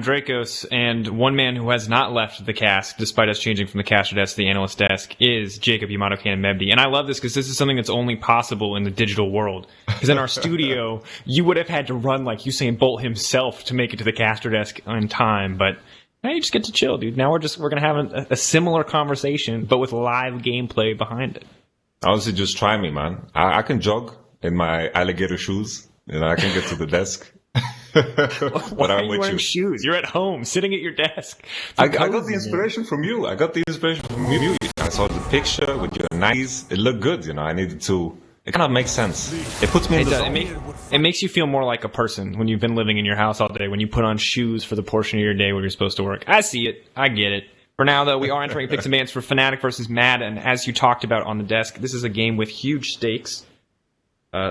Dracos, and one man who has not left the cask, despite us changing from the caster desk to the analyst desk, is Jacob Yamato Cannon Mebdi. And I love this because this is something that's only possible in the digital world. Because in our studio, you would have had to run like Usain Bolt himself to make it to the caster desk on time, but now you just get to chill, dude. Now we're going to have a similar conversation, but with live gameplay behind it. Honestly, just try me, man. I can jog in my alligator shoes. I can get to the desk. Why are you wearing shoes? You're at home, sitting at your desk. I got the inspiration from you. I saw the picture with your knees. It looked good, I needed to. It kind of makes sense. It puts me in the zone. It makes you feel more like a person when you've been living in your house all day, when you put on shoes for the portion of your day where you're supposed to work. I see it. I get it. For now, though, we are entering picks and bans for Fnatic versus Mad, and as you talked about on the desk, this is a game with huge stakes.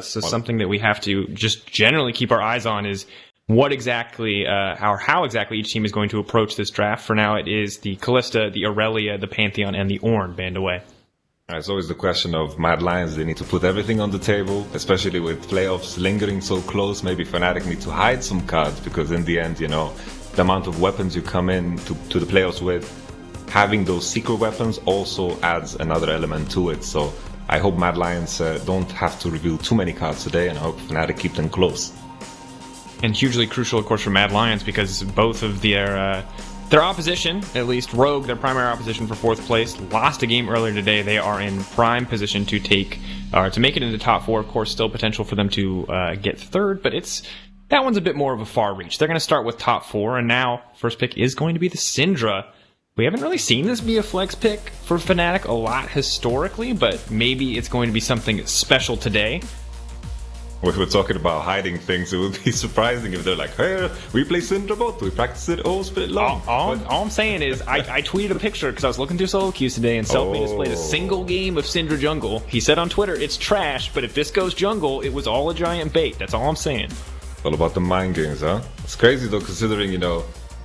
Something that we have to just generally keep our eyes on is what exactly, how exactly each team is going to approach this draft. For now, it is the Kalista, the Aurelia, the Pantheon, and the Ornn band away. It's always the question of Mad Lions. They need to put everything on the table, especially with playoffs lingering so close. Maybe Fnatic need to hide some cards because in the end, the amount of weapons you come in to the playoffs with, having those secret weapons also adds another element to it. So I hope Mad Lions don't have to reveal too many cards today, and I hope Fnatic keep them close. And hugely crucial, of course, for Mad Lions because both of their opposition, at least Rogue, their primary opposition for 4th place, lost a game earlier today. They are in prime position to make it into top 4. Of course, still potential for them to get 3rd, but that one's a bit more of a far reach. They're going to start with top 4, and now first pick is going to be the Syndra. We haven't really seen this be a flex pick for Fnatic a lot historically, but maybe it's going to be something special today. If we're talking about hiding things, it would be surprising if they're like, hey, we play Syndra bot, we practice it all split long. All I'm saying is, I tweeted a picture because I was looking through solo queues today, and Selfmade has played a single game of Syndra jungle. He said on Twitter, it's trash, but if this goes jungle, it was all a giant bait. That's all I'm saying. All about the mind games, huh? It's crazy though, considering,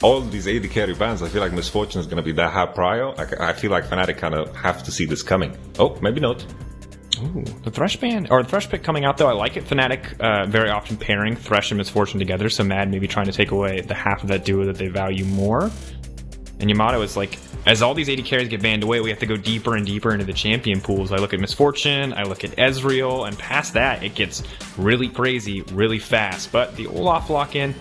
all these AD carry bans. I feel like Misfortune is going to be that high prior. I feel like Fnatic kind of have to see this coming. Oh, maybe not. Ooh, the Thresh ban, or the Thresh pick coming out though, I like it. Fnatic very often pairing Thresh and Misfortune together, so Mad maybe trying to take away the half of that duo that they value more. And Yamato is like, as all these AD carries get banned away, we have to go deeper and deeper into the champion pools. I look at Misfortune, I look at Ezreal, and past that, it gets really crazy, really fast. But the Olaf lock-in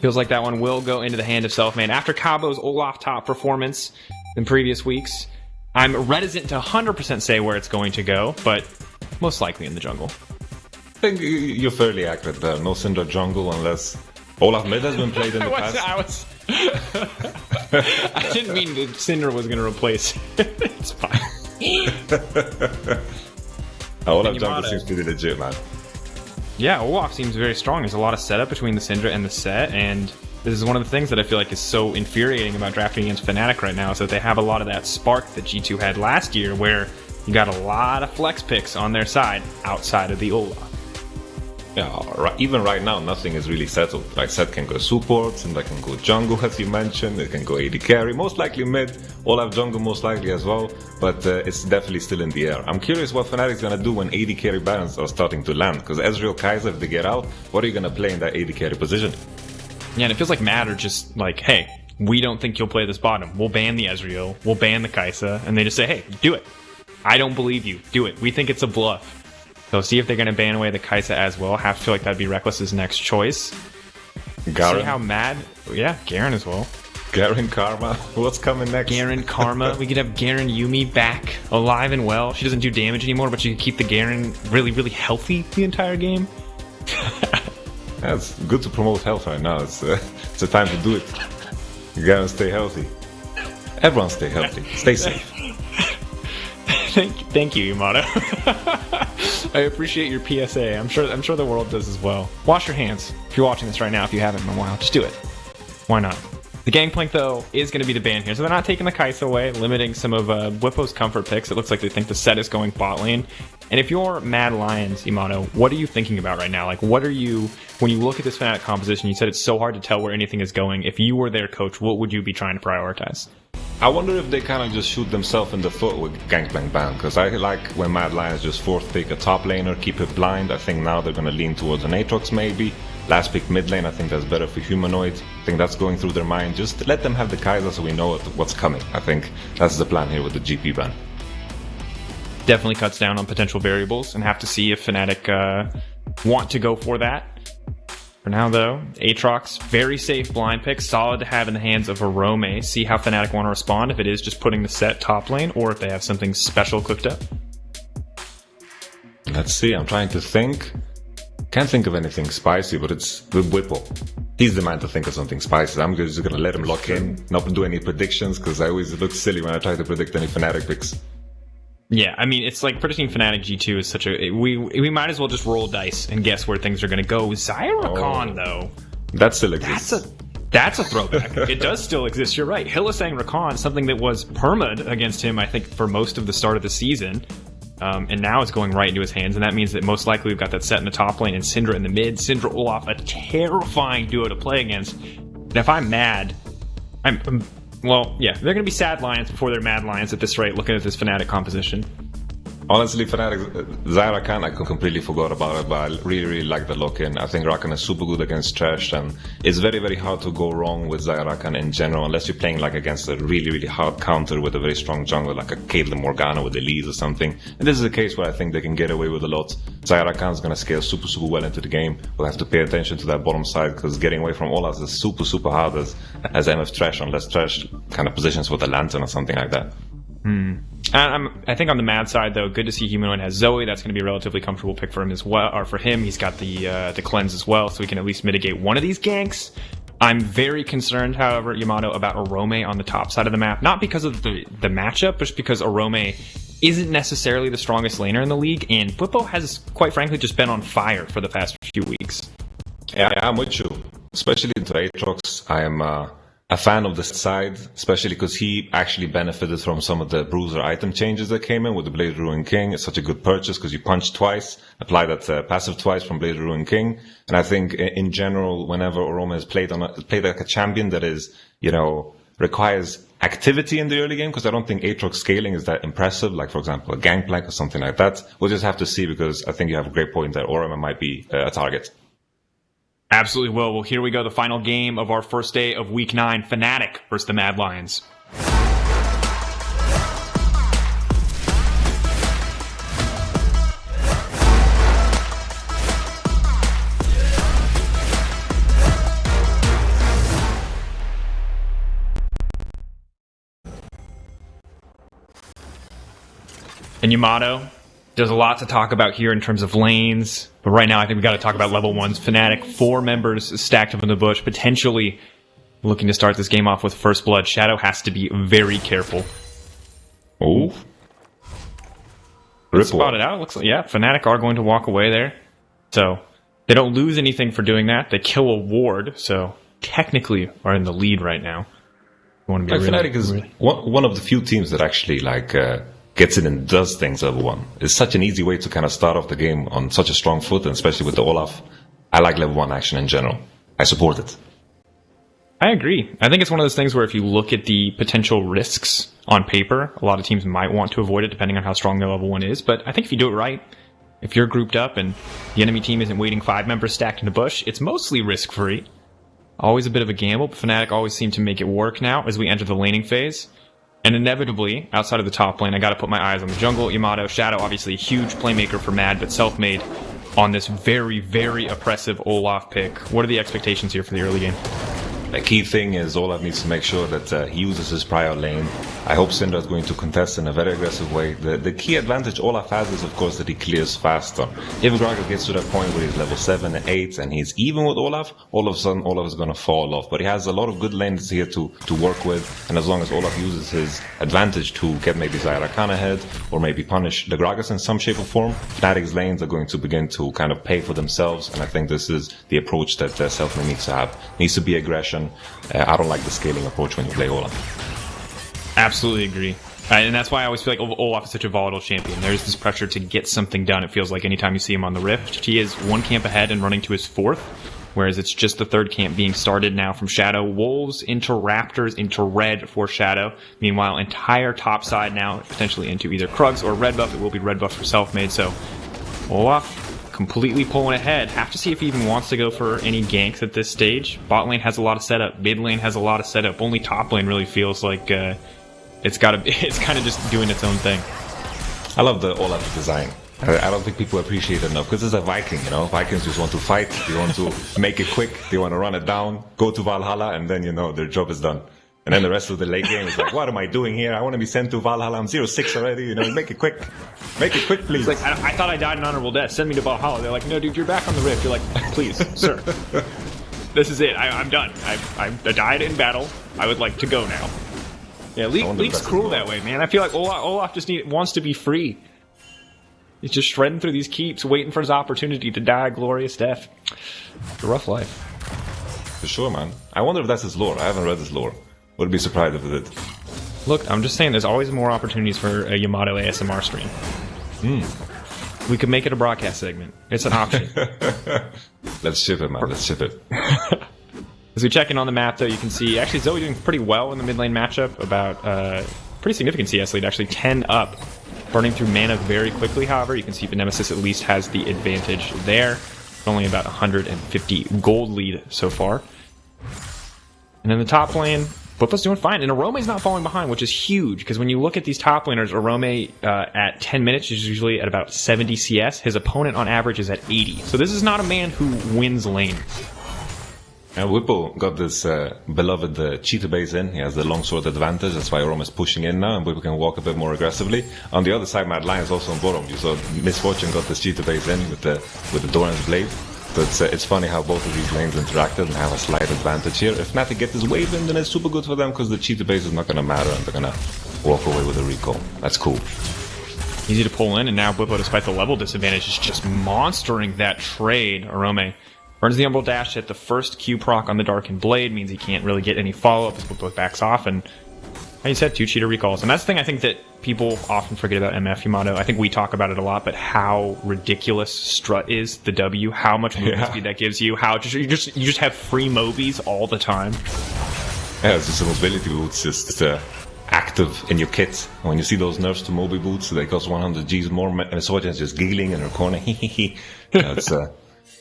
feels like that one will go into the hand of Selfmade. After Cabo's Olaf top performance in previous weeks, I'm reticent to 100% say where it's going to go, but most likely in the jungle. I think you're fairly accurate there. No Syndra jungle unless Olaf mid has been played in the past. I didn't mean that Syndra was going to replace it. It's fine. Olaf jungle seems pretty legit, man. Yeah, Olaf seems very strong. There's a lot of setup between the Syndra and the Set, and this is one of the things that I feel like is so infuriating about drafting against Fnatic right now, is that they have a lot of that spark that G2 had last year, where you got a lot of flex picks on their side outside of the Olaf. Yeah, even right now, nothing is really settled. Like, Set can go support, Syndra can go jungle, as you mentioned, it can go AD carry, most likely mid, Olaf jungle most likely as well, but it's definitely still in the air. I'm curious what Fnatic's gonna do when AD carry barons are starting to land, because Ezreal, Kaiser, if they get out, what are you gonna play in that AD carry position? Yeah, and it feels like Mad are just like, hey, we don't think you'll play this bottom. We'll ban the Ezreal, we'll ban the Kaiser, and they just say, hey, do it. I don't believe you. Do it. We think it's a bluff. So see if they're going to ban away the Kaiser as well. I have to feel like that'd be Rekkles' next choice. Garen. See how Mad... Yeah, Garen as well. Garen Karma. What's coming next? Garen Karma. We could have Garen Yuumi back, alive and well. She doesn't do damage anymore, but she can keep the Garen really, really healthy the entire game. Yeah, it's good to promote health right now. It's a time to do it. You gotta stay healthy. Everyone stay healthy. Stay safe. Thank you, Yamato. I appreciate your PSA. I'm sure the world does as well. Wash your hands if you're watching this right now. If you haven't in a while, just do it. Why not? The Gangplank, though, is going to be the ban here. So they're not taking the Kai'Sa away, limiting some of Bwipo's comfort picks. It looks like they think the Set is going bot lane. And if you're Mad Lions, Yamato, what are you thinking about right now? Like, what are you, when you look at this Fnatic composition, you said it's so hard to tell where anything is going. If you were their coach, what would you be trying to prioritize? I wonder if they kind of just shoot themselves in the foot with Gangplank ban, because I like when Mad Lions just fourth pick a top laner, keep it blind. I think now they're going to lean towards an Aatrox maybe. last pick mid lane. I think that's better for Humanoid. I think that's going through their mind. Just let them have the Kaiser so we know what's coming. I think that's the plan here with the GP ban. Definitely cuts down on potential variables, and have to see if Fnatic want to go for that. For now, though, Aatrox, very safe blind pick, solid to have in the hands of Orome. See how Fnatic want to respond, if it is just putting the set top lane, or if they have something special cooked up. Let's see, I'm trying to think. Can't think of anything spicy, but it's with Bwipo. He's the man to think of something spicy. I'm just going to let him lock in, not do any predictions, because I always look silly when I try to predict any Fnatic picks. Yeah, I mean, it's like predicting Fnatic G2 is such a... We might as well just roll dice and guess where things are going to go. Zyrakan, though... That still exists. That's a throwback. It does still exist, you're right. Hylissang Rakan, something that was perma'd against him, I think, for most of the start of the season. And now it's going right into his hands, and that means that most likely we've got that set in the top lane and Syndra in the mid. Syndra Olaf, a terrifying duo to play against. And if I'm mad, well, yeah, they're going to be sad lions before they're mad lions at this rate, looking at this Fnatic composition. Honestly, Fnatic, Zyrakan, I completely forgot about it, but I really like the lock-in. I think Rakan is super good against Trash, and it's very hard to go wrong with Zyrakan in general, unless you're playing like against a really hard counter with a very strong jungle, like a Caitlyn Morgana with Elise or something. And this is a case where I think they can get away with a lot. Zyrakan is going to scale super well into the game. We'll have to pay attention to that bottom side, because getting away from Olaf is super hard as MF Trash, unless Trash kind of positions with a Lantern or something like that. I think on the mad side, though, good to see Humanoid has Zoe. That's going to be a relatively comfortable pick for him as well. Or for him, he's got the cleanse as well, so he can at least mitigate one of these ganks. I'm very concerned, however, Yamato, about Orome on the top side of the map. Not because of the matchup, but just because Orome isn't necessarily the strongest laner in the league, and Bwipo has, quite frankly, just been on fire for the past few weeks. Yeah, I'm with you. Especially into Aatrox, I am a fan of this side, especially because he actually benefited from some of the bruiser item changes that came in with the Blade Ruin King. It's such a good purchase because you punch twice, apply that passive twice from Blade Ruin King. And I think in general, whenever Orome has played like a champion that is, requires activity in the early game, because I don't think Aatrox scaling is that impressive, like for example a Gangplank or something like that. We'll just have to see, because I think you have a great point that Orome might be a target. Absolutely will. Well, here we go. The final game of our first day of Week 9. Fnatic versus the Mad Lions. And Yamato, there's a lot to talk about here in terms of lanes, but right now I think we've got to talk about level 1s. Fnatic, 4 members stacked up in the bush, potentially looking to start this game off with first blood. Shadow has to be very careful. Oh. Spotted out. Looks like, yeah, Fnatic are going to walk away there. So they don't lose anything for doing that. They kill a ward, so technically are in the lead right now. You want to be Fnatic is one of the few teams that actually gets in and does things level 1. It's such an easy way to kind of start off the game on such a strong foot, and especially with the Olaf. I like level 1 action in general. I support it. I agree. I think it's one of those things where if you look at the potential risks on paper, a lot of teams might want to avoid it depending on how strong their level 1 is. But I think if you do it right, if you're grouped up and the enemy team isn't waiting 5 members stacked in the bush, it's mostly risk-free. Always a bit of a gamble, but Fnatic always seem to make it work now as we enter the laning phase. And inevitably, outside of the top lane, I gotta put my eyes on the jungle. Yamato, Shadow, obviously a huge playmaker for Mad, but Selfmade on this very oppressive Olaf pick. What are the expectations here for the early game? The key thing is Olaf needs to make sure that he uses his prior lane. I hope Syndra is going to contest in a very aggressive way. The key advantage Olaf has is, of course, that he clears faster. If Gragas gets to that point where he's level 7 and 8 and he's even with Olaf, all of a sudden Olaf is going to fall off. But he has a lot of good lanes here to work with, and as long as Olaf uses his advantage to get maybe Zyrakan ahead, or maybe punish the Gragas in some shape or form, Fnatic's lanes are going to begin to kind of pay for themselves, and I think this is the approach that Selfmade needs to have. Needs to be aggression. I don't like the scaling approach when you play Olaf. Absolutely agree. And that's why I always feel like Olaf is such a volatile champion. There's this pressure to get something done. It feels like anytime you see him on the Rift, he is 1 camp ahead and running to his 4th, whereas it's just the 3rd camp being started now from Shadow. Wolves into Raptors into red for Shadow. Meanwhile, entire top side now potentially into either Krugs or red buff. It will be red buff for Selfmade. So Olaf completely pulling ahead. Have to see if he even wants to go for any ganks at this stage. Bot lane has a lot of setup. Mid lane has a lot of setup. Only top lane really feels like it's kind of just doing its own thing. I love the all-out design. I don't think people appreciate it enough because it's a Viking, you know. Vikings just want to fight. They want to make it quick. They want to run it down, go to Valhalla, and then, you know, their job is done. And then the rest of the late game is like, what am I doing here? I want to be sent to Valhalla. I'm 0-6 already. You know, make it quick. Make it quick, please. It's like, I thought I died an honorable death. Send me to Valhalla. They're like, no, dude, you're back on the Rift. You're like, please, sir. This is it. I'm done. I died in battle. I would like to go now. Yeah, League's cruel that way, man. I feel like Olaf just wants to be free. He's just shredding through these keeps, waiting for his opportunity to die a glorious death. It's a rough life. For sure, man. I wonder if that's his lore. I haven't read his lore. Would be surprised if it did. Look, I'm just saying there's always more opportunities for a Yamato ASMR stream. We could make it a broadcast segment. It's an option. Let's ship it, man. Let's ship it. As we check in on the map, though, you can see actually Zoe doing pretty well in the mid lane matchup. About pretty significant CS lead, actually 10 up. Burning through mana very quickly, however. You can see Nemesis at least has the advantage there. Only about 150 gold lead so far. And in the top lane, Bwipo's doing fine. And Orome's not falling behind, which is huge. Because when you look at these top laners, Orome at 10 minutes is usually at about 70 CS. His opponent on average is at 80. So this is not a man who wins lane. And Bwipo got this beloved cheater base in. He has the longsword advantage. That's why Orome is pushing in now, and Bwipo can walk a bit more aggressively. On the other side, Mad Lion is also on bottom. You saw Misfortune got this cheater base in with the Doran's blade. So it's funny how both of these lanes interacted and have a slight advantage here. If Fnatic get this wave in, then it's super good for them because the cheater base is not going to matter and they're going to walk away with a recall. That's cool. Easy to pull in, and now Bwipo, despite the level disadvantage, is just monstering that trade. Orome burns the Umbral Dash at the first Q proc on the Darkened Blade, means he can't really get any follow-up as Bwipo backs off, and like you said, 2 cheater recalls. And that's the thing I think that people often forget about MF Yamato. I think we talk about it a lot, but how ridiculous Strut is, the W, how much movement speed that gives you, how you just have free Mobies all the time. Yeah, it's just a mobility boots, just active in your kit. And when you see those nerfs to Mobi boots, they cost 100 Gs more, and Misfortune is just giggling in her corner. It's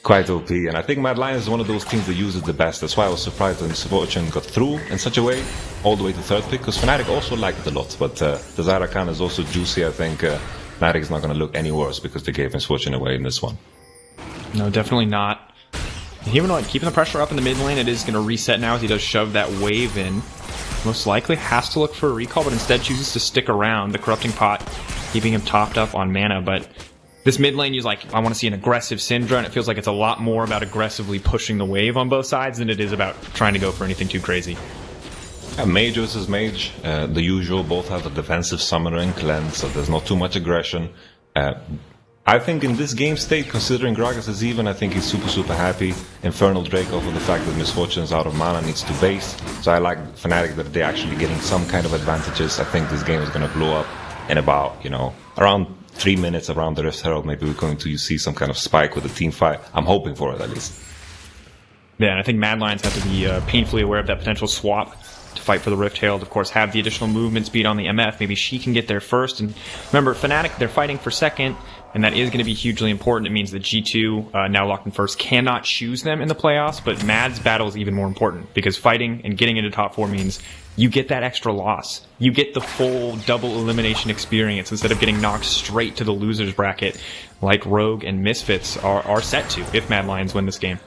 quite OP, and I think Mad Lion is one of those teams that uses the best. That's why I was surprised when Misfortune got through in such a way, all the way to third pick, because Fnatic also liked it a lot, but the Zarakan is also juicy. I think Fnatic is not going to look any worse because they gave Misfortune away in this one. No, definitely not. Humanoid keeping the pressure up in the mid lane. It is going to reset now as he does shove that wave in. Most likely has to look for a recall, but instead chooses to stick around. The Corrupting Pot keeping him topped up on mana, but this mid lane, he's like, I want to see an aggressive Syndra, and it feels like it's a lot more about aggressively pushing the wave on both sides than it is about trying to go for anything too crazy. Yeah, mage versus mage, the usual. Both have a defensive summoner and cleanse, so there's not too much aggression. I think in this game state, considering Gragas is even, I think he's super happy. Infernal Drake over the fact that Misfortune is out of mana, needs to base. So I like Fnatic that they're actually getting some kind of advantages. I think this game is going to blow up in about, around 3 minutes around the Rift Herald. Maybe we're going to see some kind of spike with a team fight. I'm hoping for it, at least. Yeah, and I think Mad Lions have to be painfully aware of that potential swap to fight for the Rift Herald. Of course, have the additional movement speed on the MF. Maybe she can get there first. And remember, Fnatic, they're fighting for second, and that is going to be hugely important. It means that G2, now locked in first, cannot choose them in the playoffs, but Mad's battle is even more important, because fighting and getting into top 4 means you get that extra loss. You get the full double elimination experience instead of getting knocked straight to the loser's bracket like Rogue and Misfits are set to if Mad Lions win this game.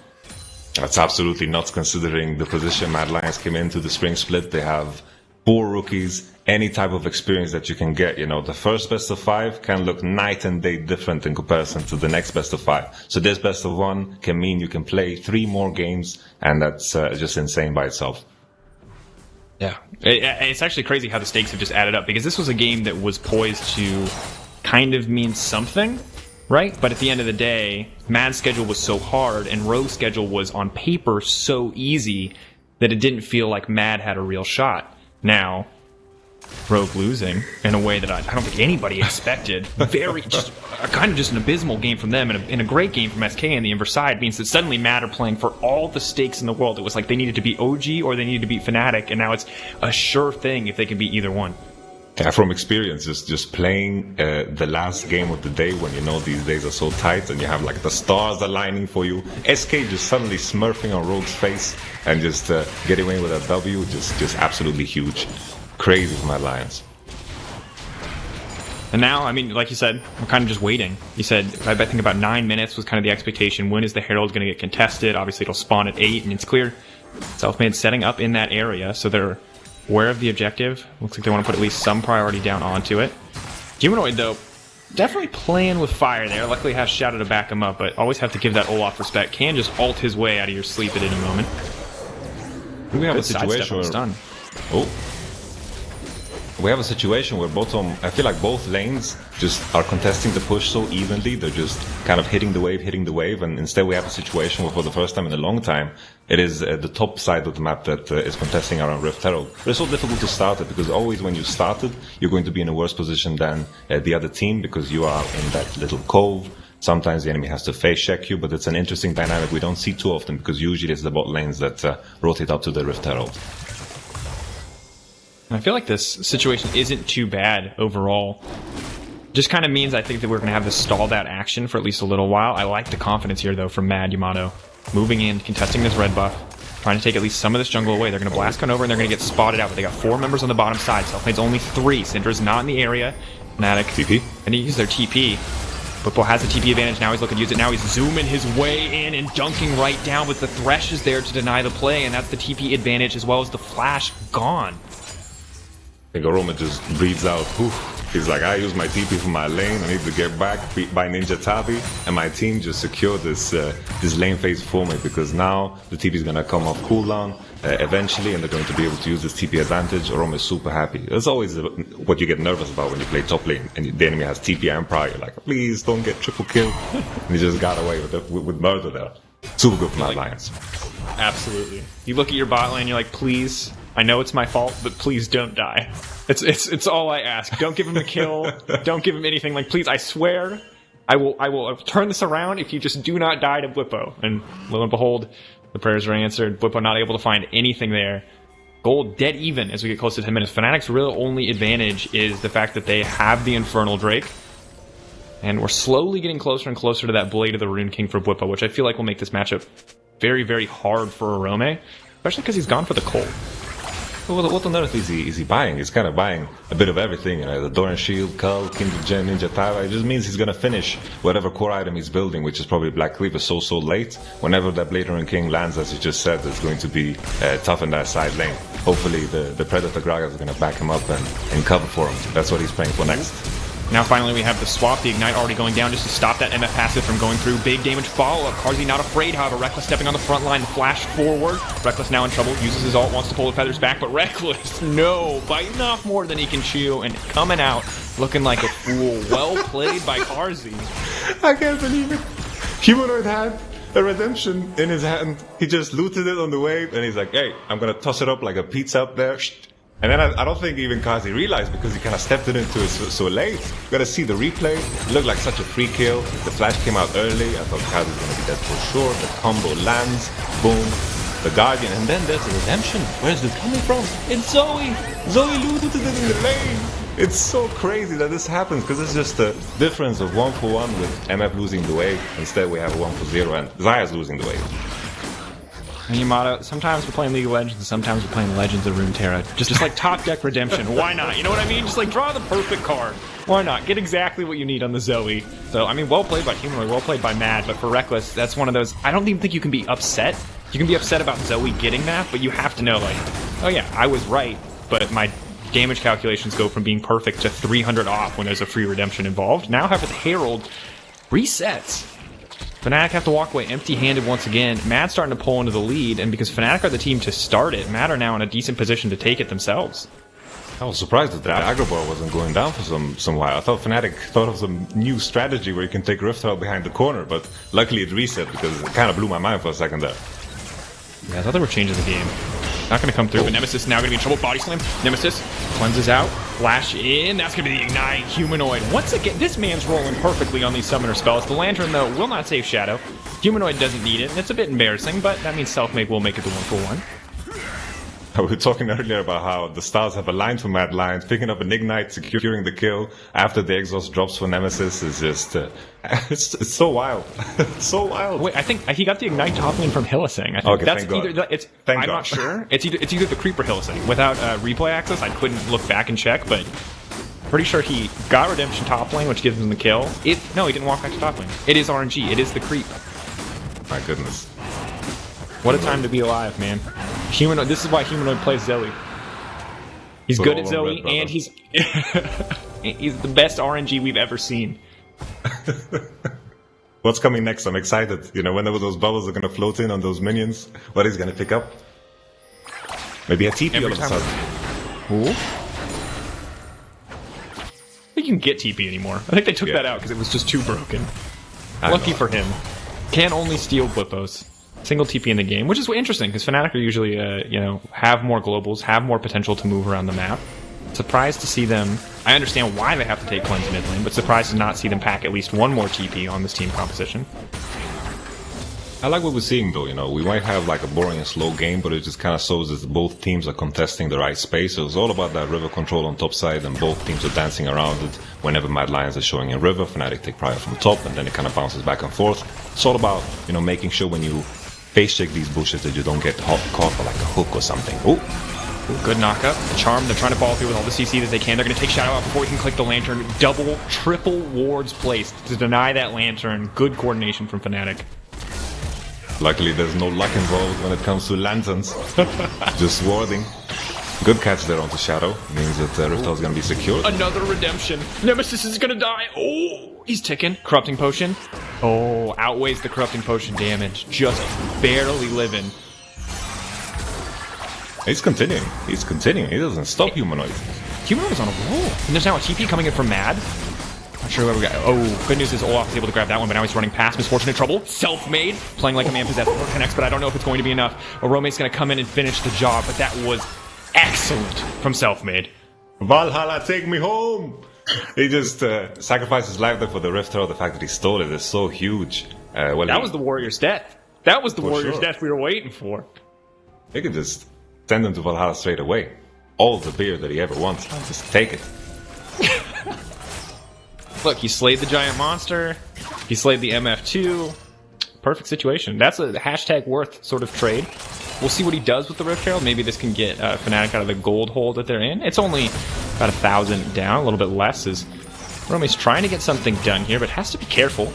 That's absolutely nuts considering the position Mad Lions came into the spring split. They have 4 rookies, any type of experience that you can get. The first best of 5 can look night and day different in comparison to the next best of 5. So this best of 1 can mean you can play 3 more games, and that's just insane by itself. Yeah, it's actually crazy how the stakes have just added up, because this was a game that was poised to kind of mean something, right? But at the end of the day, Mad's schedule was so hard and Rogue's schedule was on paper so easy that it didn't feel like Mad had a real shot. Now, Rogue losing in a way that I don't think anybody expected. Just an abysmal game from them, and a great game from SK and the inverse side means that suddenly Mad are playing for all the stakes in the world. It was like they needed to beat OG or they needed to beat Fnatic, and now it's a sure thing if they can beat either one. Yeah, from experience, just playing the last game of the day when you know these days are so tight and you have like the stars aligning for you. SK just suddenly smurfing on Rogue's face and just getting away with a W, just absolutely huge. Crazy for Mad Lions. And now, I mean, like you said, we're kind of just waiting. You said, I think about 9 minutes was kind of the expectation. When is the Herald going to get contested? Obviously, it'll spawn at 8, and it's clear Selfmade setting up in that area, so they're aware of the objective. Looks like they want to put at least some priority down onto it. Humanoid, though, definitely playing with fire there. Luckily has Shadow to back him up, but always have to give that Olaf respect. Can just ult his way out of your sleep at any moment. We have a situation where... Done. Oh. We have a situation where I feel like both lanes just are contesting the push so evenly. They're just kind of hitting the wave, and instead we have a situation where for the first time in a long time, it is the top side of the map that is contesting around Rift Herald. But it's so difficult to start it, because always when you start it, you're going to be in a worse position than the other team, because you are in that little cove. Sometimes the enemy has to face check you, but it's an interesting dynamic we don't see too often, because usually it's the bot lanes that rotate up to the Rift Herald. I feel like this situation isn't too bad overall. Just kind of means I think that we're going to have this stalled out action for at least a little while. I like the confidence here, though, from Mad Yamato. Moving in, contesting this red buff, trying to take at least some of this jungle away. They're going to blast gun over and they're going to get spotted out, but they got 4 members on the bottom side. Selfmade's only 3. Syndra's not in the area. Fnatic. TP. And he used their TP. Bwipo has the TP advantage. Now he's looking to use it. Now he's zooming his way in and dunking right down, but the Thresh is there to deny the play, and that's the TP advantage as well as the flash gone. I think Orome just breathes out. He's like, I use my TP for my lane. I need to get back, beat by Ninja Tabi, and my team just secured this lane phase for me, because now the TP is gonna come off cooldown eventually, and they're going to be able to use this TP advantage. Orome is super happy. That's always what you get nervous about when you play top lane and the enemy has TP and Empire. You're like, please don't get triple kill. And he just got away with murder there. Super good for Mad Lions. Absolutely. You look at your bot lane, you're like, please. I know it's my fault, but please don't die. It's all I ask. Don't give him a kill. Don't give him anything. Like, please, I swear, I will turn this around if you just do not die to Bwipo. And lo and behold, the prayers are answered. Bwipo not able to find anything there. Gold dead even as we get close to 10 minutes. Fnatic's real only advantage is the fact that they have the Infernal Drake. And we're slowly getting closer and closer to that Blade of the Rune King for Bwipo, which I feel like will make this matchup very, very hard for Orome, especially because he's gone for the Colt. Well, what on earth is he buying? He's kind of buying a bit of everything. You know, the Doran Shield, Cull, Kindred Gem, Ninja Tabi. It just means he's going to finish whatever core item he's building, which is probably Black Cleaver so late. Whenever that Blade Runner King lands, as you just said, it's going to be tough in that side lane. Hopefully the Predator Gragas is going to back him up and cover for him. That's what he's playing for next. Now finally we have the swap, the Ignite already going down just to stop that MF passive from going through. Big damage follow-up. Carzzy not afraid, however. Rekkles stepping on the front line, flash forward. Rekkles now in trouble, uses his ult, wants to pull the feathers back, but Rekkles, no, biting off more than he can chew and coming out looking like a fool. Well played by Carzzy. I can't believe it. Humanoid had a redemption in his hand. He just looted it on the wave, and he's like, hey, I'm gonna toss it up like a pizza up there. And then I don't think even Carzzy realized, because he kind of stepped it into it so late. You gotta see the replay. It looked like such a free kill. The flash came out early. I thought Carzzy's gonna be dead for sure. The combo lands. Boom. The Guardian. And then there's a redemption. Where's this coming from? It's Zoe. Zoe looted it in the lane. It's so crazy that this happens, because it's just a difference of 1-for-1 with MF losing the wave. Instead we have a 1-for-0 and Zaya's losing the wave. And Yamato, sometimes we're playing League of Legends and sometimes we're playing Legends of Runeterra. Just like top deck redemption. Why not? You know what I mean? Just like draw the perfect card. Why not? Get exactly what you need on the Zoe. So, I mean, well played by Humanoid, well played by Mad, but for Rekkles, that's one of those, I don't even think you can be upset. You can be upset about Zoe getting that, but you have to know, like, oh yeah, I was right, but my damage calculations go from being perfect to 300 off when there's a free redemption involved. Now, however, the Herald resets. Fnatic have to walk away empty-handed once again. Mad's starting to pull into the lead, and because Fnatic are the team to start it, Mad are now in a decent position to take it themselves. I was surprised that the aggro bar wasn't going down for some while. I thought Fnatic thought of some new strategy where you can take Rift Herald behind the corner, but luckily it reset, because it kind of blew my mind for a second there. Yeah, I thought they were changing the game. Not going to come through, but Nemesis now going to be in trouble. Body slam. Nemesis cleanses out. Flash in. That's going to be the Ignite. Humanoid. Once again, this man's rolling perfectly on these summoner spells. The Lantern, though, will not save Shadow. Humanoid doesn't need it, and it's a bit embarrassing, but that means Selfmade will make it the 1-for-1. We were talking earlier about how the stars have aligned for Mad Lions. Picking up an Ignite, securing the kill after the exhaust drops for Nemesis is just... it's so wild. It's so wild. Wait, I think he got the Ignite top lane from Hylissang. I think Okay, that's thank God. I'm not sure. It's either the Creeper Hylissang. Without replay access, I couldn't look back and check, but pretty sure he got Redemption top lane, which gives him the kill. No, he didn't walk back to top lane. It is RNG. It is the creep. My goodness. What a time to be alive, man. Humanoid. This is why Humanoid plays Zoe. He's good at Zoe, and he's the best RNG we've ever seen. What's coming next? I'm excited. You know, whenever those bubbles are going to float in on those minions, what he's going to pick up? Maybe a TP all of a sudden. Ooh. I think you can get TP anymore. I think they took that out because it was just too broken. Lucky for him. Can only steal Blipos. Single TP in the game, which is interesting because Fnatic are usually, have more globals, have more potential to move around the map. Surprised to see them. I understand why they have to take cleanse mid lane, but surprised to not see them pack at least one more TP on this team composition. I like what we're seeing though, you know, we might have like a boring and slow game, but it just kind of shows that both teams are contesting the right space. So it's all about that river control on top side, and both teams are dancing around it. Whenever Mad Lions are showing in river, Fnatic take prior from top, and then it kind of bounces back and forth. It's all about, you know, making sure when you face check these bushes that you don't get caught by like a hook or something. Ooh. Good knockup. Charm, they're trying to follow through with all the CC that they can. They're going to take Shadow out before he can click the Lantern. Double, triple wards placed to deny that Lantern. Good coordination from Fnatic. Luckily, there's no luck involved when it comes to lanterns. Just warding. Good catch there onto Shadow. Means that Riftel's going to be secured. Another redemption. Nemesis is going to die. Oh, he's ticking. Corrupting Potion. Oh, outweighs the Corrupting Potion damage. Just barely living. He's continuing. He's continuing. He doesn't stop Humanoid. Humanoid is on a roll. And there's now a TP coming in from Mad. Not sure where we got. Oh, good news is Olaf is able to grab that one, but now he's running past Misfortunate Trouble. Selfmade, playing like a man possessed. Connects, but I don't know if it's going to be enough. Orome's going to come in and finish the job, but that was excellent from Selfmade. Valhalla, take me home! He just sacrificed his life there for the Rift Herald. The fact that he stole it is so huge. That was the Warrior's death. That was the Warrior's death we were waiting for. He could just send him to Valhalla straight away. All the beer that he ever wants. Just take it. Look, he slayed the giant monster. He slayed the MF2. Perfect situation. That's a hashtag worth sort of trade. We'll see what he does with the Rift Herald. Maybe this can get Fnatic out of the gold hole that they're in. It's only about 1,000 down, a little bit less, as Rome's trying to get something done here, but has to be careful.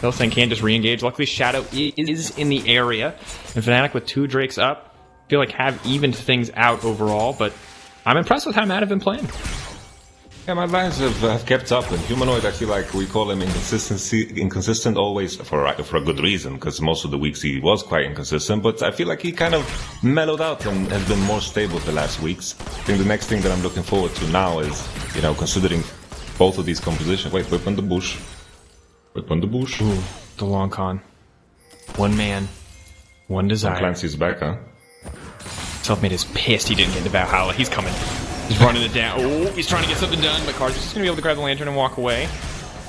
Hylissang can't just re-engage. Luckily, Shadow is in the area. And Fnatic with 2 Drakes up, feel like have evened things out overall, but I'm impressed with how Mad have been playing. Yeah, Mad Lions have kept up, and Humanoid, I feel like we call him inconsistent always for a good reason, because most of the weeks he was quite inconsistent, but I feel like he kind of mellowed out and has been more stable the last weeks. I think the next thing that I'm looking forward to now is, you know, considering both of these compositions. Wait, whip on the bush. Whip on the bush. Ooh, the long con. One man, one desire. Clancy's back, huh? Selfmade is pissed he didn't get into Valhalla. He's coming. He's running it down. Oh, he's trying to get something done, but Carzzy's just going to be able to grab the Lantern and walk away.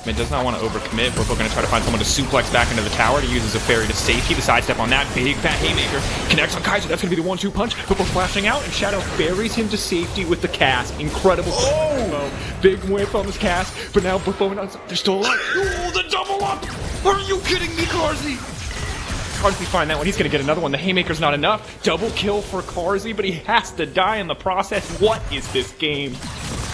Mid does not want to overcommit. Bwipo going to try to find someone to suplex back into the tower to use as a fairy to safety. The sidestep on that big fat haymaker connects on Kaiser. That's going to be the 1-2 punch. Bwipo flashing out, and Shadow buries him to safety with the cast. Incredible. Oh! Big whip on this cast, but now Bwipo, they're still alive. Oh, the double up! Are you kidding me, Carzzy? Carzzy find that one. He's going to get another one. The haymaker's not enough. Double kill for Carzzy, but he has to die in the process. What is this game?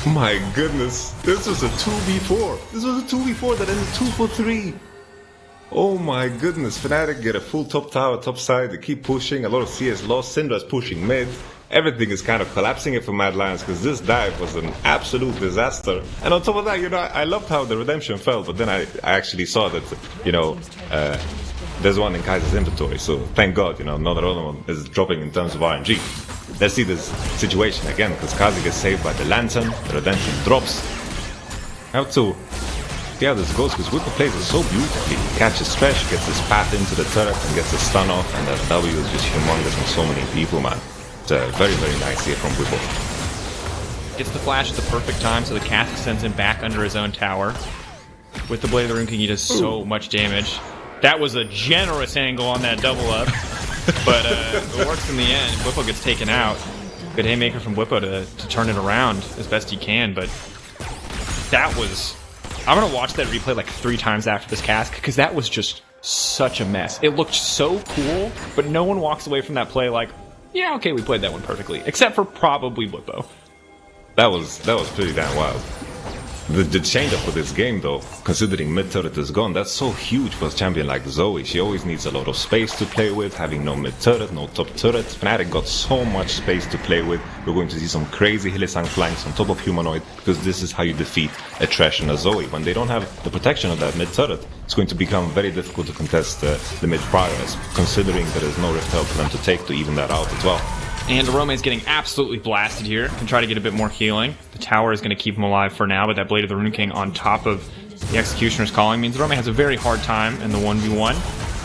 My goodness, this was a 2v4. This was a 2v4 that ended 2 for 3. Oh my goodness, Fnatic get a full top tower, top side. They keep pushing. A lot of CS lost. Syndra's pushing mid. Everything is kind of collapsing it for Mad Lions because this dive was an absolute disaster. And on top of that, you know, I loved how the redemption fell, but then I actually saw that, you know, there's one in Kaiser's inventory, so thank God, you know, not another one is dropping in terms of RNG. Let's see this situation again, because Carzzy gets saved by the Lantern, the redemption drops. I have to see how this goes, because Bwipo plays it so beautifully. He catches Thresh, gets his path into the turret, and gets a stun off, and that W is just humongous on so many people, man. It's very, very nice here from Bwipo. Gets the flash at the perfect time, so the cast sends him back under his own tower. With the Blade of the Rune King, he does so much damage. That was a generous angle on that double up, but it works in the end. Bwipo gets taken out. Good haymaker from Bwipo to turn it around as best he can, but that was... I'm going to watch that replay like 3 times after this cast, because that was just such a mess. It looked so cool, but no one walks away from that play like, yeah, okay, we played that one perfectly, except for probably Bwipo. That was pretty damn wild. The change-up for this game, though, considering mid-turret is gone, that's so huge for a champion like Zoe. She always needs a lot of space to play with, having no mid-turret, no top turret. Fnatic got so much space to play with. We're going to see some crazy Hylissang flanks on top of Humanoid, because this is how you defeat a Thresh and a Zoe. When they don't have the protection of that mid-turret, it's going to become very difficult to contest the mid-priors, considering there is no Rift Help for them to take to even that out as well. And Orome is getting absolutely blasted here. Can try to get a bit more healing. The tower is going to keep him alive for now, but that Blade of the Rune King on top of the Executioner's Calling means Orome has a very hard time in the 1v1.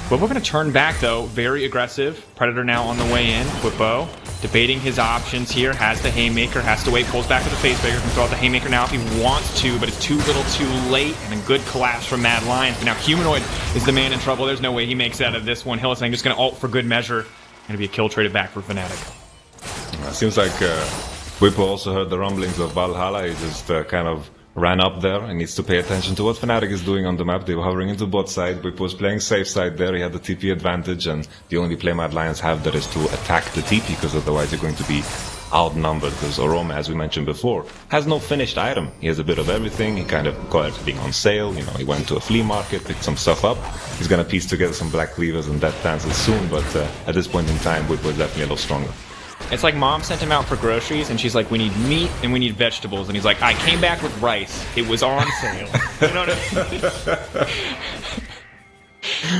But we're going to turn back, though. Very aggressive. Predator now on the way in. Bwipo debating his options here. Has the Haymaker. Has to wait. Pulls back with the Facebreaker. Can throw out the Haymaker now if he wants to, but it's too little too late. And a good collapse from Mad Lions. But now Humanoid is the man in trouble. There's no way he makes it out of this one. Hylissang just going to ult for good measure. Going to be a kill traded back for Fnatic. Seems like Bwipo also heard the rumblings of Valhalla. He just kind of ran up there and needs to pay attention to what Fnatic is doing on the map. They were hovering into bot side. Bwipo was playing safe side there. He had the TP advantage, and the only play Mad Lions have there is to attack the TP, because otherwise you're going to be outnumbered. Because Orome, as we mentioned before, has no finished item. He has a bit of everything. He kind of got everything on sale. You know, he went to a flea market, picked some stuff up. He's going to piece together some Black Cleavers and Death Dances soon, but at this point in time, Bwipo is definitely a lot stronger. It's like mom sent him out for groceries, and she's like, we need meat and we need vegetables. And he's like, I came back with rice. It was on sale. You know what I mean?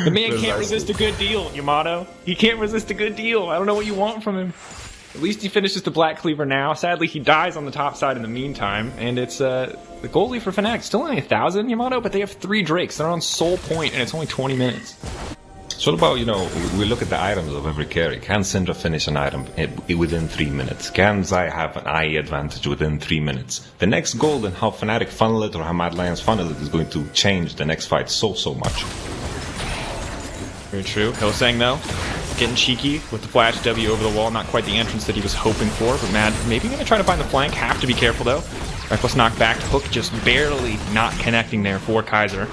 The man can't resist a good deal, Yamato. He can't resist a good deal. I don't know what you want from him. At least he finishes the Black Cleaver now. Sadly, he dies on the top side in the meantime. And it's the goalie for Fnatic. Still only 1,000, Yamato, but they have 3 Drakes. They're on sole point, and it's only 20 minutes. So what about, you know, we look at the items of every carry. Can Syndra finish an item within 3 minutes? Can Zai have an IE advantage within 3 minutes? The next goal and how Fnatic funnel it or how Mad Lions funnel it is going to change the next fight so much. Very true. Hylissang, though, getting cheeky with the flash W over the wall. Not quite the entrance that he was hoping for, but Mad maybe going to try to find the flank. Have to be careful, though. Rekkles knocked back. Hook just barely not connecting there for Kaiser.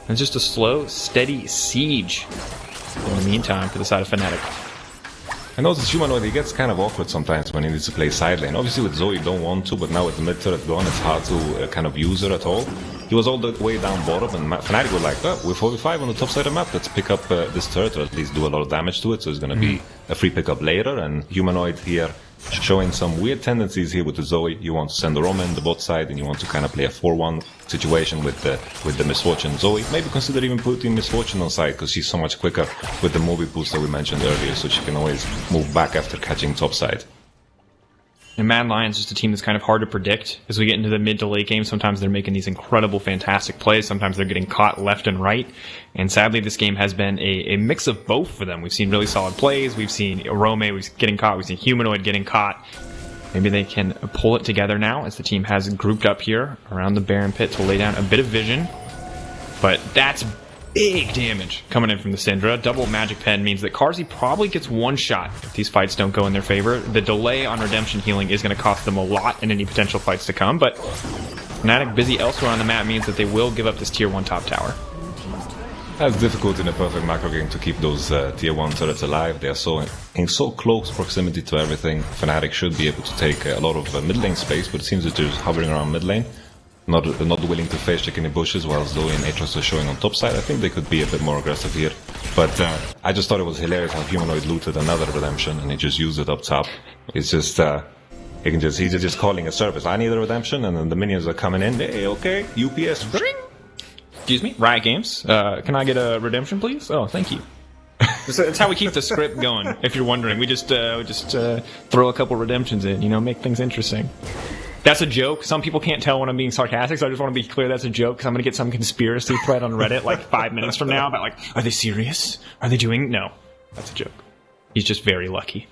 And just a slow, steady siege in the meantime for the side of Fnatic. And also Humanoid, he gets kind of awkward sometimes when he needs to play side lane. Obviously with Zoe you don't want to, but now with the mid turret gone, it's hard to kind of use her at all. He was all the way down bottom, and Fnatic were like, oh, we're 45 on the top side of the map, let's pick up this turret, or at least do a lot of damage to it, so it's going to be a free pickup later. And Humanoid here showing some weird tendencies here with the Zoe. You want to send Orome in the bot side, and you want to kind of play a 4-1 situation with the Misfortune Zoe. Maybe consider even putting Misfortune on side, because she's so much quicker with the movie boost that we mentioned earlier, so she can always move back after catching top side. And Mad Lions is just a team that's kind of hard to predict. As we get into the mid to late game, sometimes they're making these incredible, fantastic plays. Sometimes they're getting caught left and right. And sadly, this game has been a mix of both for them. We've seen really solid plays. We've seen Orome getting caught. We've seen Humanoid getting caught. Maybe they can pull it together now as the team has grouped up here around the Baron Pit to lay down a bit of vision. But that's big damage coming in from the Syndra. Double Magic Pen means that Carzzy probably gets one shot if these fights don't go in their favor. The delay on Redemption healing is going to cost them a lot in any potential fights to come, but Fnatic busy elsewhere on the map means that they will give up this tier 1 top tower. That's difficult in a perfect macro game to keep those tier 1 turrets alive. They are in so close proximity to everything. Fnatic should be able to take a lot of mid lane space, but it seems that they're just hovering around mid lane. Not willing to face check any bushes, while Zoe and Aatrox are showing on top side. I think they could be a bit more aggressive here. But I just thought it was hilarious how Humanoid looted another redemption and he just used it up top. It's just, he's just calling a service. I need a redemption, and then the minions are coming in. Hey, okay, UPS. Excuse me, Riot Games. Can I get a redemption, please? Oh, thank you. That's how we keep the script going, if you're wondering. We just throw a couple redemptions in, make things interesting. That's a joke. Some people can't tell when I'm being sarcastic, so I just want to be clear that's a joke, because I'm going to get some conspiracy thread on Reddit like 5 minutes from now about are they serious? Are they doing... No, that's a joke. He's just very lucky.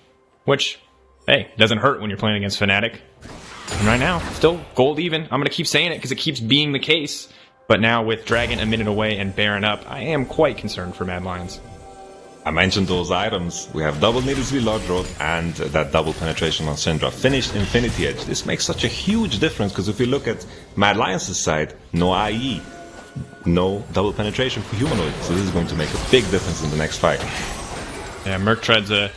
Which, hey, doesn't hurt when you're playing against Fnatic. And right now, still gold even. I'm going to keep saying it because it keeps being the case. But now with Dragon a minute away and Baron up, I am quite concerned for Mad Lions. I mentioned those items. We have double needed to be large road and that double penetration on Syndra. Finished Infinity Edge. This makes such a huge difference because if we look at Mad Lions' side, no IE, no double penetration for Humanoid. So this is going to make a big difference in the next fight. Yeah, Merc Tread's a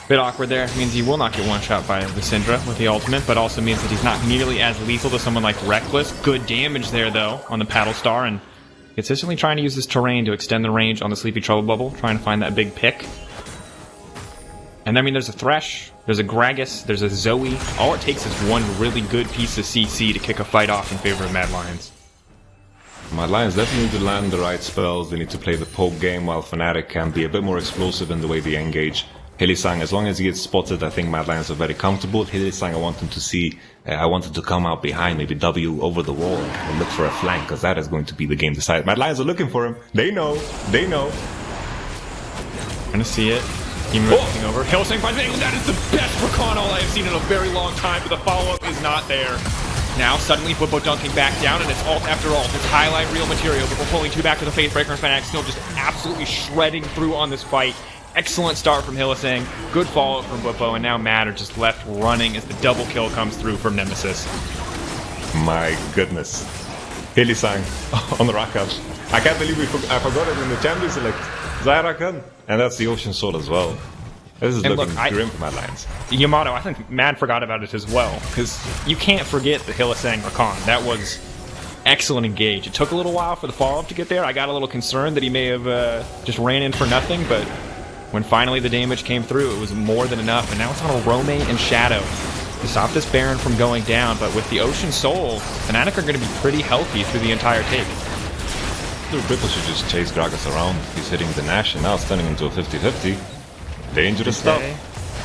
bit awkward there. It means he will not get one shot by the Syndra with the ultimate, but also means that he's not nearly as lethal to someone like Rekkles. Good damage there, though, on the Paddle Star, and consistently trying to use this terrain to extend the range on the Sleepy Trouble Bubble, trying to find that big pick. And I mean, there's a Thresh, there's a Gragas, there's a Zoe. All it takes is one really good piece of CC to kick a fight off in favor of Mad Lions. Mad Lions definitely need to land the right spells. They need to play the poke game, while Fnatic can be a bit more explosive in the way they engage. Hylissang, as long as he gets spotted, I think Mad Lions are very comfortable. Hylissang, I want him to see, I want him to come out behind, maybe W over the wall and look for a flank, because that is going to be the game decider. Mad Lions are looking for him. They know. Gonna see it. He moving over. Hylissang finds it. That is the best recon all I have seen in a very long time, but the follow-up is not there. Now, suddenly, Bwipo dunking back down, and it's ult after ult. It's highlight real material, but we're pulling two back to the face breaker, and Fnatic still just absolutely shredding through on this fight. Excellent start from Hylissang, good follow-up from Bwipo, and now Mad are just left running as the double kill comes through from Nemesis. My goodness. Hylissang on the Rakkles. I can't believe I forgot it in the Champions Select. Zyrakan. And that's the Ocean Sword as well. This is looking grim for Mad Lions. Yamato, I think Mad forgot about it as well, because you can't forget the Hylissang recon. That was excellent engage. It took a little while for the follow-up to get there. I got a little concerned that he may have just ran in for nothing, but when finally the damage came through, it was more than enough, and now it's on Orome and Shadow to stop this Baron from going down. But with the Ocean Soul, Fnatic are going to be pretty healthy through the entire take. Bwipo should just chase Gragas around. He's hitting the Nash, and now it's turning into a 50-50. Dangerous stuff.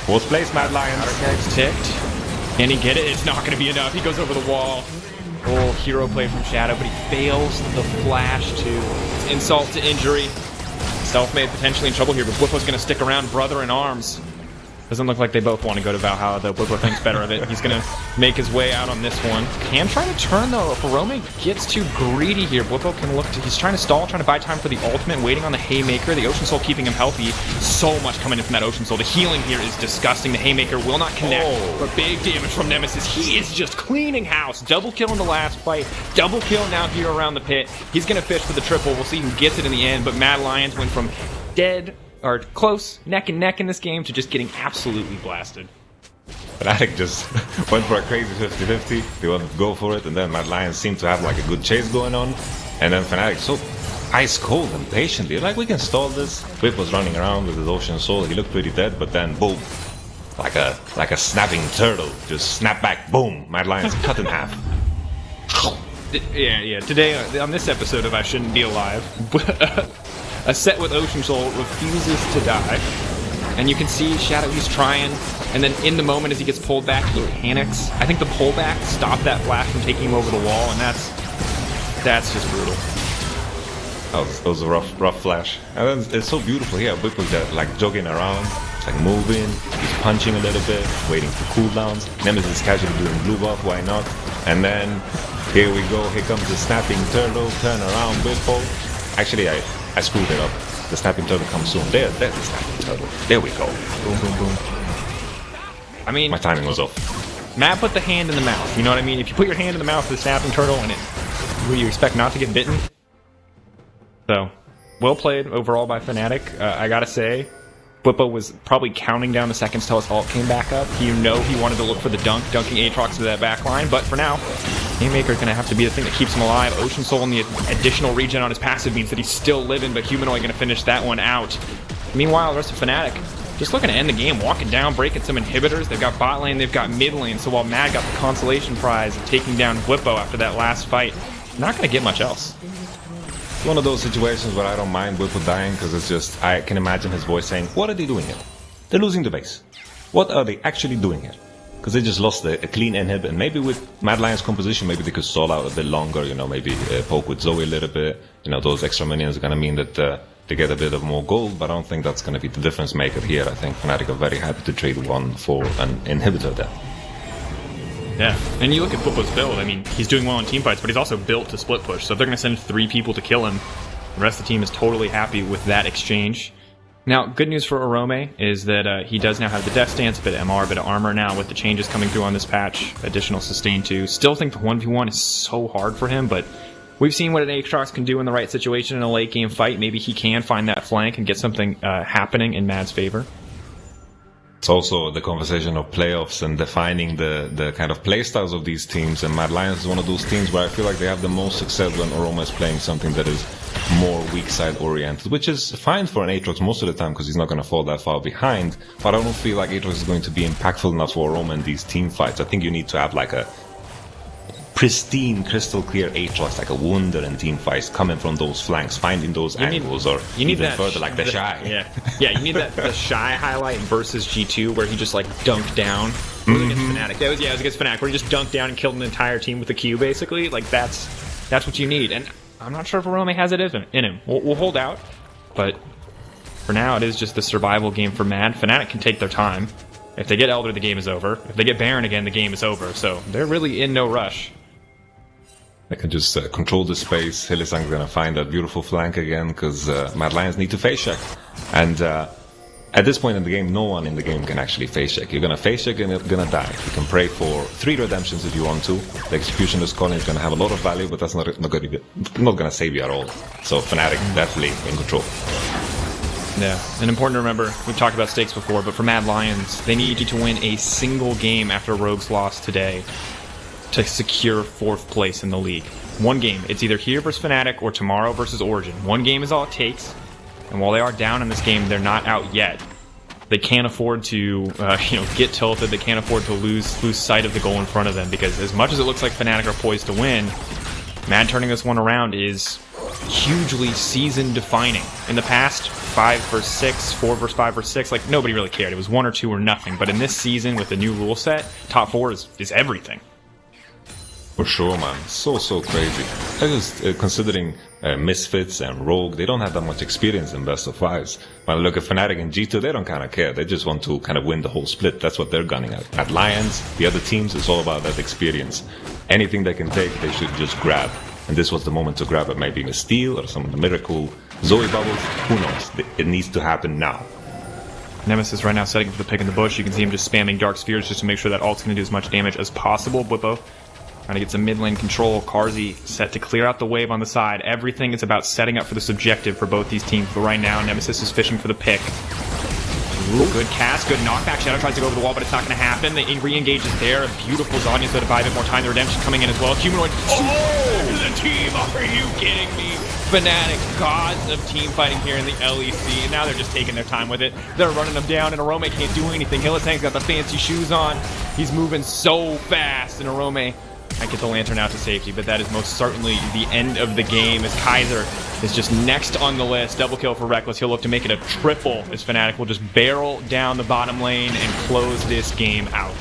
Fourth place, Mad Lions. Arcag's ticked. Can he get it? It's not going to be enough. He goes over the wall. Oh, hero play from Shadow, but he fails the flash too. It's insult to injury. Selfmade potentially in trouble here, but Bwipo's going to stick around, brother in arms. Doesn't look like they both want to go to Valhalla, though. Bwipo thinks better of it. He's going to make his way out on this one. Can try to turn, though. If Orome gets too greedy here, Bwipo can look to... He's trying to stall, trying to buy time for the ultimate, waiting on the Haymaker. The Ocean Soul keeping him healthy. So much coming in from that Ocean Soul. The healing here is disgusting. The Haymaker will not connect, but big damage from Nemesis. He is just cleaning house. Double kill in the last fight. Double kill now here around the pit. He's going to fish for the triple. We'll see who gets it in the end, but Mad Lions went from dead... or close, neck and neck in this game, to just getting absolutely blasted. Fnatic just went for a crazy 50-50. They wanted to go for it, and then Mad Lions seemed to have like a good chase going on. And then Fnatic so ice cold and patiently, like, we can stall this. Whip was running around with his Ocean Soul. He looked pretty dead, but then boom, like a snapping turtle, just snap back, boom. Mad Lions cut in half. Yeah. Today on this episode of I Shouldn't Be Alive, a set with Ocean Soul refuses to die. And you can see Shadow, he's trying, and then in the moment as he gets pulled back, he panics. I think the pullback stopped that flash from taking him over the wall, and that's just brutal. That was a rough flash. And then it's so beautiful here. Bwipo's like jogging around, like moving, he's punching a little bit, waiting for cooldowns. Nemesis is casually doing blue buff, why not? And then here we go, here comes the snapping turtle, turn around, Bwipo. Actually, I screwed it up. The snapping turtle comes soon. There's the snapping turtle. There we go. Boom, boom, boom. I mean, my timing was off. Matt put the hand in the mouth. You know what I mean? If you put your hand in the mouth of the snapping turtle, and will you expect not to get bitten? So, well played overall by Fnatic. I gotta say, Bwipo was probably counting down the seconds till his ult came back up. He wanted to look for the dunking Aatrox to that back line, but for now, Haymaker's gonna have to be the thing that keeps him alive. Ocean Soul and the additional regen on his passive means that he's still living, but Humanoid gonna finish that one out. Meanwhile, the rest of Fnatic just looking to end the game, walking down, breaking some inhibitors. They've got bot lane, they've got mid lane, so while Mad got the consolation prize of taking down Bwipo after that last fight, not gonna get much else. One of those situations where I don't mind Bwipo dying, because it's just, I can imagine his voice saying, what are they doing here? They're losing the base. What are they actually doing here? Because they just lost a clean inhib, and maybe with Mad Lions composition, maybe they could stall out a bit longer, maybe poke with Zoe a little bit. Those extra minions are going to mean that they get a bit of more gold, but I don't think that's going to be the difference maker here. I think Fnatic are very happy to trade one for an inhibitor there. Yeah, and you look at Bwipo's build, I mean, he's doing well in teamfights, but he's also built to split push, so if they're going to send 3 people to kill him, the rest of the team is totally happy with that exchange. Now, good news for Orome is that he does now have the Death Stance, a bit of MR, a bit of armor now with the changes coming through on this patch. Additional sustain too. Still think the 1v1 is so hard for him, but we've seen what an Aatrox can do in the right situation in a late game fight. Maybe he can find that flank and get something happening in Mad's favor. It's also the conversation of playoffs and defining the kind of playstyles of these teams. And Mad Lions is one of those teams where I feel like they have the most success when Orome is playing something that is more weak side oriented, which is fine for an Aatrox most of the time because he's not going to fall that far behind. But I don't feel like Aatrox is going to be impactful enough for Orome in these team fights. I think you need to have like a pristine, crystal clear Aatrox, like a Wunder in team fights, coming from those flanks, finding those angles, or you need even that, further, like the Shy. Yeah, you need the Shy highlight versus G2 where he just like dunked down. It was against Fnatic. It was against Fnatic where he just dunked down and killed an entire team with a Q, basically. Like that's what you need. And I'm not sure if Orome has it in him. We'll hold out, but for now it is just the survival game for Mad. Fnatic can take their time. If they get Elder, the game is over. If they get Baron again, the game is over. So they're really in no rush. They can just control the space. Hylissang is going to find that beautiful flank again because Mad Lions need to face check. And at this point in the game, no one in the game can actually face check. You're going to face check and you're going to die. You can pray for 3 redemptions if you want to. The Executioner's Calling is going to have a lot of value, but that's not going to save you at all. So Fnatic definitely in control. Yeah, and important to remember, we've talked about stakes before, but for Mad Lions, they need you to win a single game after Rogue's loss today to secure 4th place in the league. One game. It's either here versus Fnatic or tomorrow versus Origin. One game is all it takes. And while they are down in this game, they're not out yet. They can't afford to get tilted. They can't afford to lose sight of the goal in front of them, because as much as it looks like Fnatic are poised to win, Mad turning this one around is hugely season defining. In the past, 5 versus 6, 4 versus 5 versus 6, like nobody really cared. It was 1 or 2 or nothing. But in this season, with the new rule set, top 4 is everything. For sure, man. So crazy. I just considering Misfits and Rogue, they don't have that much experience in best of 5s. When I look at Fnatic and G2, they don't kind of care. They just want to kind of win the whole split. That's what they're gunning at. At Lions, the other teams, it's all about that experience. Anything they can take, they should just grab. And this was the moment to grab it. Maybe a steal or some of the miracle Zoe bubbles. Who knows? It needs to happen now. Nemesis right now setting for the pick in the bush. You can see him just spamming Dark Spheres just to make sure that ult's going to do as much damage as possible. Bwipo trying to get some mid lane control. Carzzy set to clear out the wave on the side. Everything is about setting up for this objective for both these teams. But right now, Nemesis is fishing for the pick. Ooh, good cast, good knockback. Shadow tries to go over the wall, but it's not going to happen. The re-engage is there. A beautiful Zanya, so to buy a bit more time. The redemption coming in as well. Humanoid. Oh, the team. Are you kidding me? Fnatic, gods of team fighting here in the LEC. And now they're just taking their time with it. They're running them down, and Orome can't do anything. Hylissang's got the fancy shoes on. He's moving so fast, and Orome might get the lantern out to safety, but that is most certainly the end of the game as Kaiser is just next on the list. Double kill for Rekkles. He'll look to make it a triple as Fnatic will just barrel down the bottom lane and close this game out.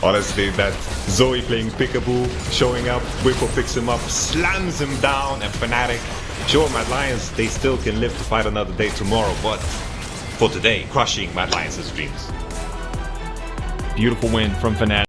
Honestly, that Zoe playing peekaboo, showing up, Bwipo picks him up, slams him down, and Fnatic, sure, Mad Lions, they still can live to fight another day tomorrow, but for today, crushing Mad Lions' dreams. Beautiful win from Fnatic.